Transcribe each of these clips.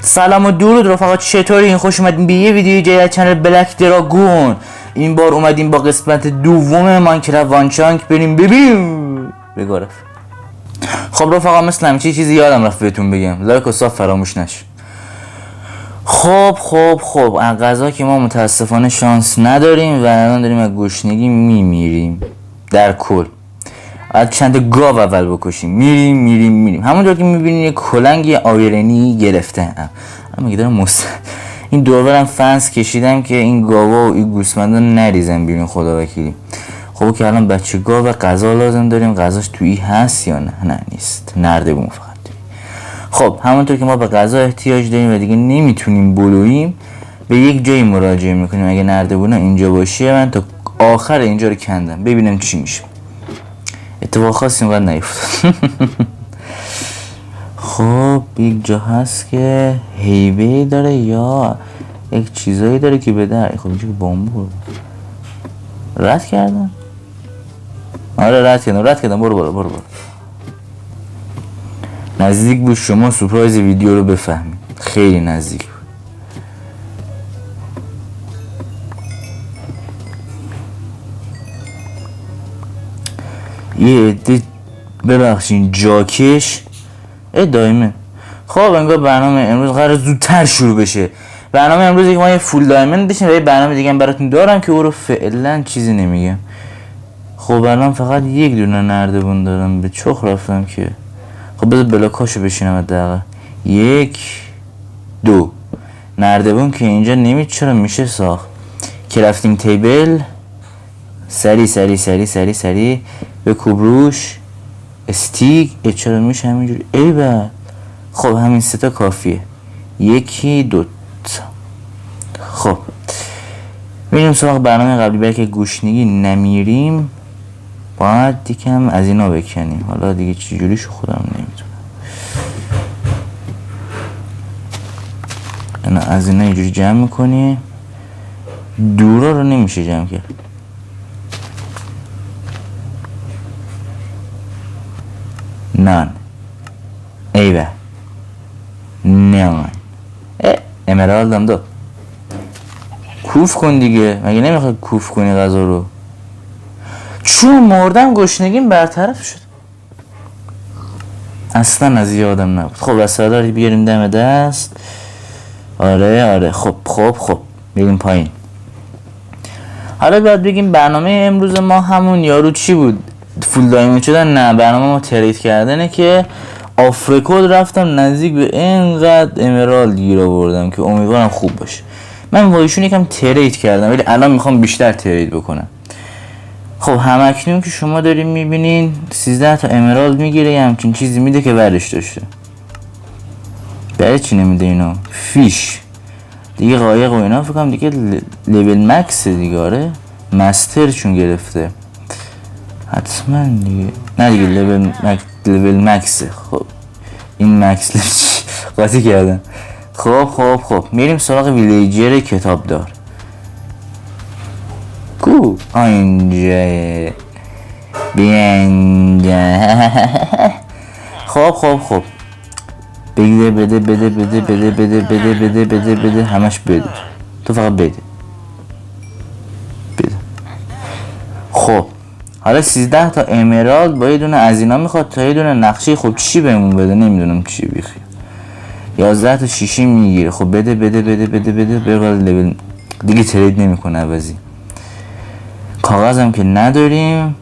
سلام و درود رفقا، چطورین؟ خوش اومدین به یه ویدیو جدید از چنل بلک دراگون. این بار اومدیم با قسمت دوم ماینکرافت وانچانک. بریم ببینیم. بگارف. خب رفقا، مثل همیشه چیزی یادم رفت بهتون بگم، لایک و ساب فراموش نشه. خب از غذا که ما متاسفانه شانس نداریم و الان داریم از گشنگی میمیریم. در کل از چند گاو اول بکشیم. میریم همونجور که میبینین یه کلنگ آیرنی گرفتم. اما میگه دارم این دورورم فنس کشیدم که این گاوا و این گوسفندا نریزن بیرون. خدا وکیلی. خب که الان بچه گاو غذا لازم داریم. غذاش تویی هست یا نه نیست، نردبون فقط داریم. خب همونطور که ما به غذا احتیاج داریم و دیگه نمیتونیم بلوییم، به یک جایی مراجعه میکنیم. اگه نردبون اینجا باشه، من تا آخر اینجا رو کندم ببینم چی میشه. اتفاق خاصی اینقدر نیفتاد. خب یک جا هست که هیبه داره یا یک چیزایی داره که بده. خب اینجا که بامبو رد کردم. آره رد کردم. برو نزدیک بود شما سورپرایز ویدیو رو بفهمید. خیلی نزدیک بود. یه عده ببخشین جاکش دایمه. خب انگار برنامه امروز قرار زودتر شروع بشه. برنامه امروز که ما یه فول دایمند داشتیم و یه برنامه دیگه براتون دارم که او رو فعلا چیزی نمیگم. خب الان فقط یک دونه نردبون دارم. به چخ رفتم که خب بذار بلاکاشو بشینم حداقل. 1 2 نردبون که اینجا نمید. چرا میشه ساخت. کرافتینگ تیبل سری به کوبروش استیک. چرا میشه همینجوری؟ ای بابا. خب همین سه تا کافیه. 1 2 خب میریم سراغ برنامه قبلی. بلکه گوشنگی نمیریم باید یکم از اینا بکنیم. حالا دیگه چجوریشو خودم نمیدونم. اینا از اینا اینجوری جمع میکنی. دورا رو نمیشه جمع کرد. نان ایوه نان امرالدم داد. کوف کن دیگه. مگه نمیخواد کوف کنی غذا رو؟ چون مردم گشنگیم برطرف شد. اصلا از یادم نبود. خب وسایل بیاریم دم دست. آره خب بریم پایین. حالا باید بگیم برنامه امروز ما همون یارو چی بود؟ فول دایموند شدن؟ نه، برنامه ما ترید کردنه که آف رکورد رفتم نزدیک به اینقدر امرالد گیر آوردم که امیدوارم خوب باشه. من وایشون یکم ترید کردم ولی الان میخوام بیشتر ترید بکنم. خب همکنون که شما داریم میبینین 13 تا امرالد میگیره. یه همچین چیزی میده که ورش داشته. برای چی نمیده اینو؟ فیش دیگه قایق و اینا فکرم دیگه لیول مکس دیگه. آره مستر چون گرفته حتما دیگه. نه دیگه لیول مکسه. خب این مکس قاطی کردم. خب میریم سراغ ویلیجر کتاب دار. کو اینجا بیانجا. خب بده همش بده. تو فقط بده. خب حالا 13 تا امرالد با یه دونه از اینا میخواد تا یه دونه نقشه. خب چی بهمون بده؟ نمیدونم چی بیخی. 11 تا شیشی میگیره. خب بده برقل لیول دیگه ترید نمیکنه عوضی. کاغذم که نداریم.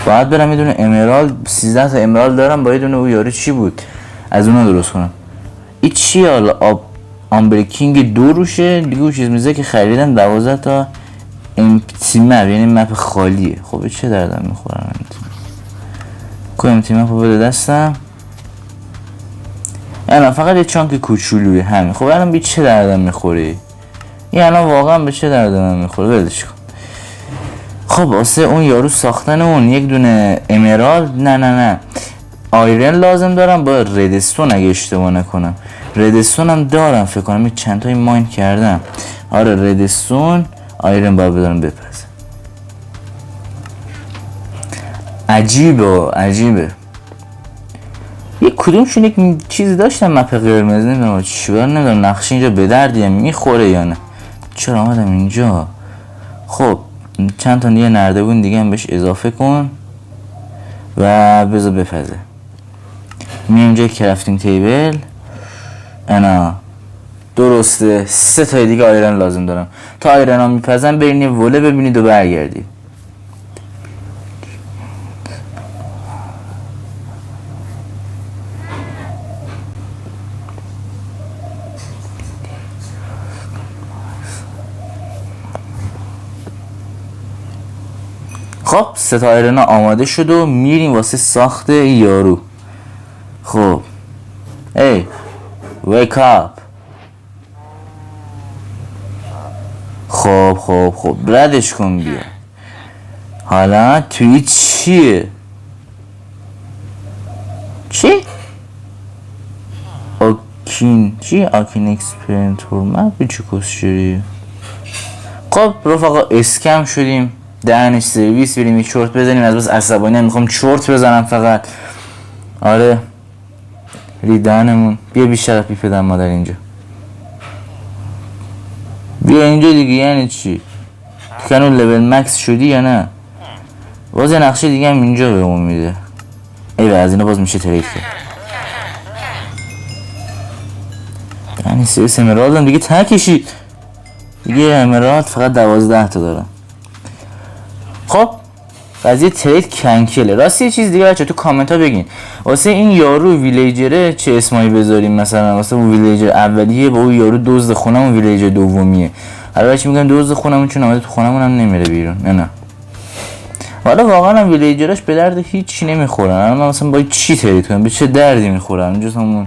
باید برم یه دونه امرالد 13 تا امرالد دارم با یه دونه او یارو چی بود از اونا درست کنم. این چی حالا؟ آمبریکینگ 2 روشه دیگه. اون چیز میزه که خریدم 12 تا امپتی مپ، یعنی مپ خالیه. خب چه دردم میخورم که امپتی مپ رو بده دستم. یعنی فقط یه چانک کوچولویه همین. خب الان به چه دردم میخوره؟ یعنی واقعا به چه دردم میخوره؟ ولش کن. خب واسه اون یارو ساختن اون یک دونه امرالد نه آیرن لازم دارم با ردستون اگه اشتباه نکنم. ردستون هم دارم فکر کنم. چند تایی ماین کردم. آره ردستون آیرن باید بدارم بپرسه. عجیبه. یه کدومشون یک چیزی داشتن مپ قرمز، نمیدونم چیکار، نمیدونم نقشه اینجا به دردی میخوره یا نه. چرا آمدم اینجا؟ خب چند تا دیگه نردبون دیگه هم بهش اضافه کن و بذار بپزه. میام جای کرافتینگ تیبل. انا درسته 3 تا دیگه آیرن لازم دارم. تا آیرن ها میپزن برین یه وله ببینید و برگردید. خب 3 تا آیرن ها آماده شد و میریم واسه ساخت یارو. خب ای wake up. خب ردش کن بیا. حالا توی چیه؟ چی؟ آکین اکسپرینتور من به چی کسچریه؟ خب رفقا اسکم شدیم، دهنش سرویس، بریم یک چرت بزنیم. از بس عصبانی هم میخوام چرت بزنم فقط. آره ریدنمون. بیا بیشتر از پدر مادر اینجا. بیا اینجا دیگه. یعنی چی؟ تو کنون لول مکس شدی یا نه؟ باز یه نقشه دیگه هم اینجا بهمون میده. ای از اینا باز میشه ترید کرد. یعنی 3 امرالد هم دیگه کشید دیگه. امرالد فقط 12 تا دارم. خب قضیه ترید کنکله. راستی یه چیز دیگه بچه تو کامنت ها بگین واسه این یارو ویلیجره چه اسمایی بذاریم. مثلا واسه اون ویلیجر اولیه با اون یارو دزد خونمون ویلیجر دومیه. حالا بچه میگن دزد خونمون چون اومده تو خونمون هم نمیره بیرون. نه حالا واقعا هم ویلیجرش به درد هیچی نمیخورن. من مثلا باید چی ترید کنم؟ به چه دردی میخورن؟ اینجا همون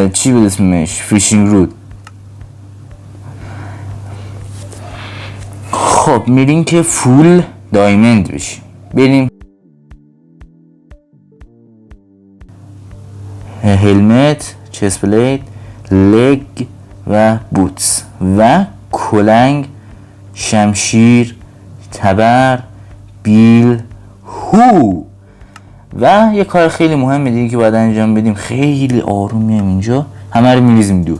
چی بود اسمش؟ فیشینگ رود. خب میریم که فول دایمند بشیم. بریم هلمت، چست پلیت، لگ و بوتس و کلنگ، شمشیر، تبر، بیل، هو و یه کار خیلی مهمه دیگه که باید انجام بدیم. خیلی آروم میام اینجا همه رو میریزیم دور.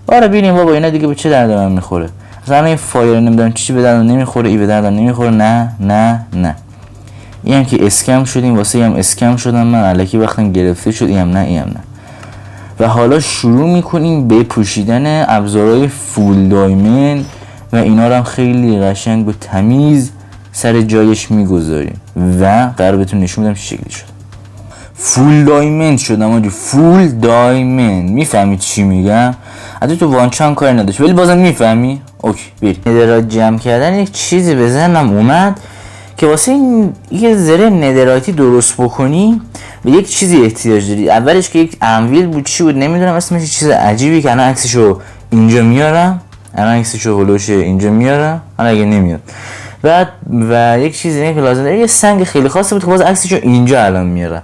آره بریم بابا اینا دیگه به چه درد من میخوره؟ مثلا این فایر نمیدونم چی به درد نمیخوره، ای به درد نمیخوره. نه این هم که اسکم شدیم، واسه این هم اسکم شدم من الکی وقتم گرفته شد. این هم نه. و حالا شروع میکنیم به پوشیدن ابزارهای فول دایمند و اینا رو هم خیلی قشنگ و تمیز سر جایش میگذاریم و قرار بهتون نشون بدم چه شکلی شد. فول دایمند شدم آجی. فول دایمند. میفهمید چی میگم؟ حتی تو وانچان کاری نداشت ولی بازم میفهمی؟ اوکی بریم. ندرات جمع کردن یک چیزی به ذهنم اومد که واسه این یه ذره ندراتی درست بکنی به یک چیزی احتیاج داری. اولش که یک انویل بود، چی بود نمیدونم اسمش، چیز عجیبی که الان عکسشو اینجا میارم. الان عکسشو هولوش اینجا میارم الان اگه نمیاد. بعد و یک چیزی دیگه که لازم داره یه سنگ خیلی خاصی بود که باز عکسشو اینجا الان میارم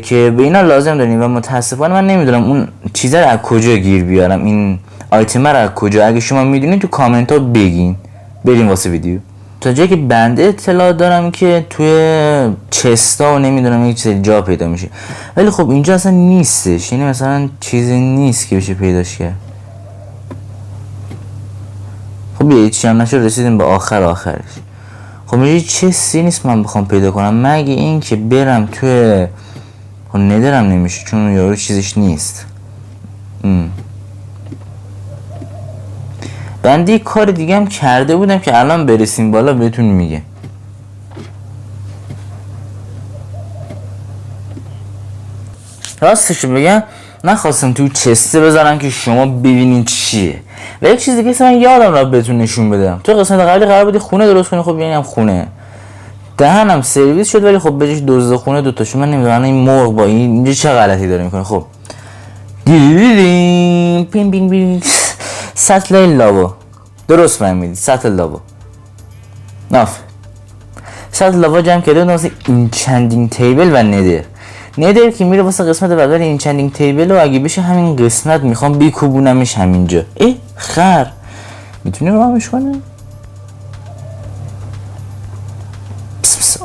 که به اینا لازم داریم و متاسفانه من نمیدونم اون چیزا رو از کجا گیر بیارم، این آیتم رو از کجا. اگه شما میدونید تو کامنت ها بگین. بریم واسه ویدیو. تا جایی که بنده اطلاع دارم که توی چستا و نمیدونم یک چیز جا پیدا میشه، ولی خب اینجا اصلا نیستش. یعنی مثلا چیزی نیست که بشه پیداش کرد. خب یه چیزی هم نشد رسیدیم به آخرش. خب اینجا چیزی نیست من بخوام پیدا کنم مگه این که برم توی خب ندارم نمیشه چون یارو چیزش نیست. بنده یک کار دیگه هم کرده بودم که الان برسیم بالا بهتون میگه. راستشو بگم نخواستم تو چسته بذارم که شما ببینین چیه و یک چیز دیگه که من یادم رفت بهتون نشون بدم. تو قسمت قبلی قرار بود خونه درست کنی. خب یعنی هم خونه دهنم سرویس شد ولی خب بجاش دزد خونه دوتاشو من نمیدونم این مرغ با این اینجا چه غلطی داره میکنه. خب دیدیم پین پین پین سطل لاوا درست فهمیدی. سطل لاوا ناف سطل لاوا جمع کرده بودم واسه این چندینگ تیبل و ندر که میره واسه قسمت بغل این چندینگ تیبل و اگه بشه همین قسمت میخوام بیکوبونمش همینجا. خر میتونی رامش کنه؟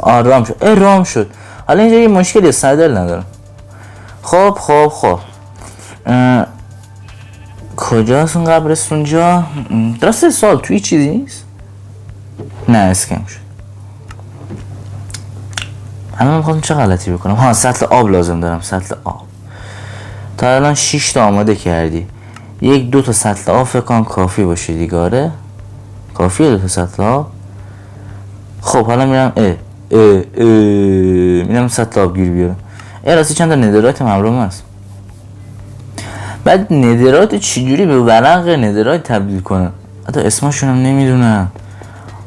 رام شد. رام شد. حالا اینجا یه مشکلی صدل ندارم. خب کجاست اون قبرستون جا؟ درسته سوال توی چیزی نیست؟ نه اسکم شد. الان میخوام چه غلطی بکنم؟ سطل آب لازم دارم. سطل آب تا الان 6 تا آماده کردی. 1-2 تا سطل آب فکر کنم کافی باشه دیگه. آره کافیه 2 تا سطل آب. خب حالا میرم میرم سطل آب گیر بیارم. راستی چند تا ندرات مبروم هست. بعد ندرات چجوری به ورق ندرات تبدیل کنم؟ حتی اسمشون هم نمیدونم.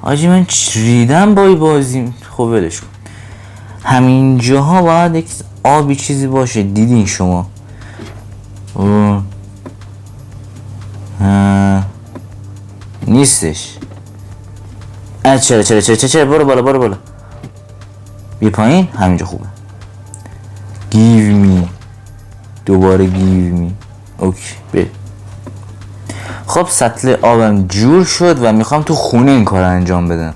آجی من ریدم با بازی. خب ولش کن. همین جاها باید یک آبی چیزی باشه. دیدین شما نیستش. چرا برو بالا بیا پایین. همینجا خوبه. give me دوباره give me. اوکی بریم. خب سطل آبم جور شد و میخوام تو خونه این کار انجام بدم.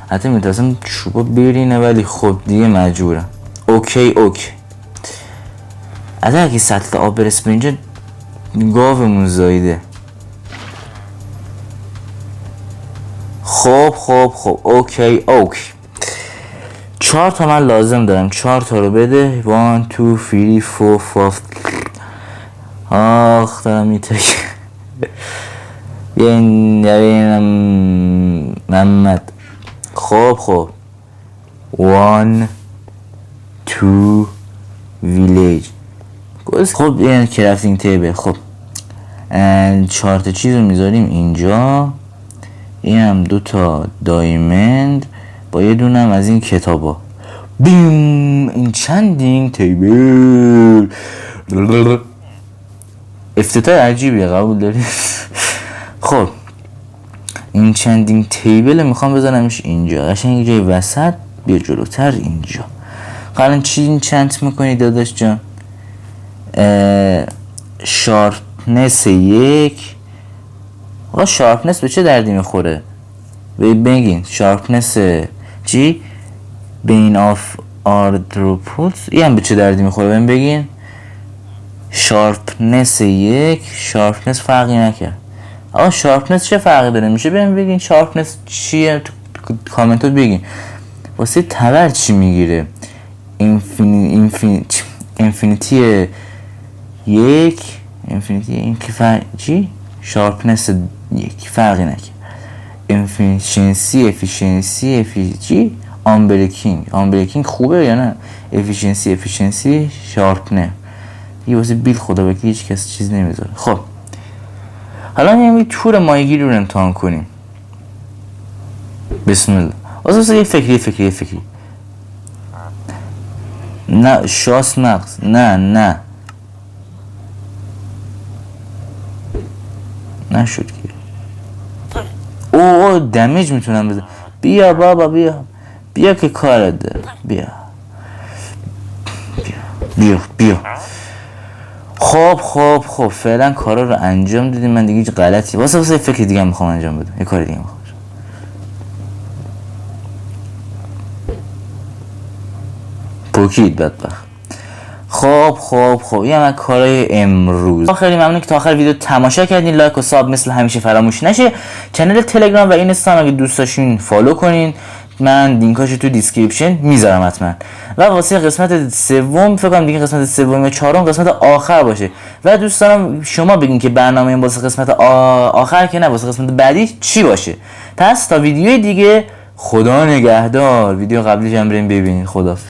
حتی میترسم چوبا برینه ولی خب دیگه مجبورم. اوکی اگه سطل آب برس به اینجا گاومون زایده. خب اوکی 4 تا من لازم دارم. 4 تا رو بده. 1 2 3 4 5. آخ دارم میترکم. بیاین محمد. خب 1 2 ویلیج. خب این کرافتینگ تیبل. خب 4 تا چیز رو میذاریم اینجا. این هم 2 تا دایمند با یه دونم از این کتابا. بیم انچندینگ تیبل. افتتاح عجیبیه قبول داری؟ خب انچندینگ تیبل میخوام بذارمش اینجا. قشنگ جای وسط. بیا جلوتر اینجا. الان چی انچنت میکنی داداش جان؟ شارپنس 1. آقا شارپنس به چه دردی میخوره؟ بگین شارپنس چی؟ بین آف آردروپوت این هم به چه دردی میخوره؟ بگین شارپنس 1. شارپنس فرقی نکرد. آقا شارپنس چه فرقی داره؟ میشه بگین شارپنس چیه؟ تو کامنتات بگین. واسه تبر چی میگیره؟ اینفینیتی 1. اینفینیتی این که چی؟ شارپنس 1 فرقی نکرد. افیشنسی چی؟ آمبریکینگ خوبه یا نه؟ افیشنسی شارپنر. یه واسه بیل خدا بکی هیچ کس چیز نمیذاره. خب حالا میام یه تور ماهیگیری رو امتحان کنیم. بسم الله. واسه یه فکری نه شاس مغز. نه نشد که. او دمیج میتونم بزن. بیا بابا بیا که کارت داره. بیا. خب فعلا کارا رو انجام دادیم. من دیگه غلطی واسه فکر دیگه میخوام انجام بدم. یه کار دیگه میخوام. پوکید بدبخت. خب این هم کارای امروز. خیلی ممنون که تا آخر ویدیو تماشا کردین. لایک و ساب مثل همیشه فراموش نشه. چنل تلگرام و اینستاگرام اگه دوست داشتین فالو کنین. من لینکاشو تو دیسکریپشن میذارم حتما. و واسه قسمت سوم فکر کنم دیگه قسمت سوم یا چهارم قسمت آخر باشه. و دوست دارم شما بگین که برنامه این واسه قسمت آخر که نه واسه قسمت بعدی چی باشه. پس تا ویدیوی دیگه خدا نگهدار. ویدیو قبلیش هم بریم ببینید. خدا